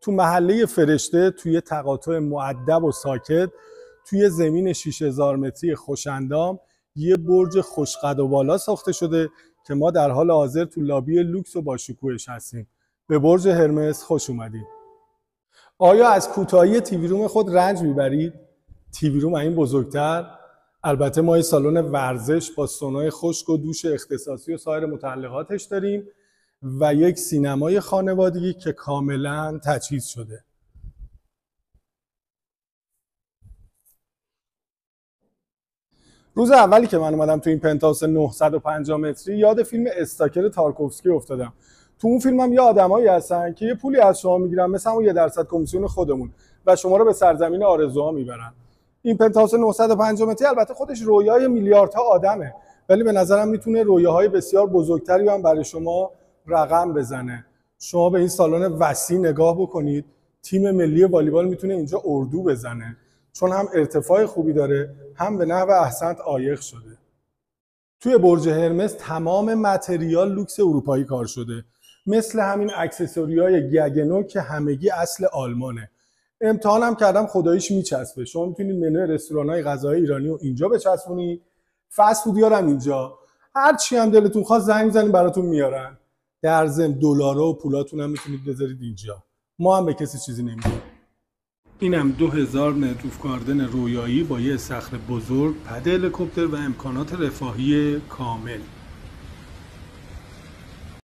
تو محله فرشته، توی تقاطع مؤدب و ساکت، توی زمین 6000 متری خوش‌اندام یه برج خوشقد و بالا ساخته شده که ما در حال حاضر تو لابی لوکس و با شکوهش هستیم. به برج هرمس خوش اومدید. آیا از کوتاهی تیوی روم خود رنج میبرید؟ تیوی روم این بزرگتر؟ البته ما یه سالن ورزش با سونای خشک و دوش اختصاصی و سایر متعلقاتش داریم و یک سینمای خانوادگی که کاملا تجهیز شده. روز اولی که من اومدم تو این پنتهاوس 950 متری یاد فیلم استاکر تارکوفسکی افتادم. تو اون فیلم هم یه آدمایی هستن که یه پولی از شما میگیرن، مثلا اون 1% کمیسیون خودمون، و شما رو به سرزمین آرزوها میبرن. این پنتهاوس 950 متری البته خودش رویای میلیاردها آدمه، ولی به نظرم میتونه رویاهای بسیار بزرگتری هم برای شما رقم بزنه. شما به این سالن وسیع نگاه بکنید، تیم ملی والیبال میتونه اینجا اردو بزنه، چون هم ارتفاع خوبی داره، هم به نحو احسنت عایق شده. توی برج هرمس تمام متریال لوکس اروپایی کار شده، مثل همین اکسسوریای گگنو که همگی اصل آلمانه. امتحانم کردم خداییش میچسبه. شما میتونید منوی رستوران‌های غذای ایرانی رو اینجا بچسبونید، فست فودیا هم اینجا، هر چی هم دلتون خواست زنگ می‌زنید براتون میارن. در ضمن دلارا و پولاتون هم میتونید بذارید اینجا. ما هم به کسی چیزی نمیگیم. اینم 2000 متر روف گاردن رویایی با یه صخره بزرگ، پد هلیکوپتر و امکانات رفاهی کامل.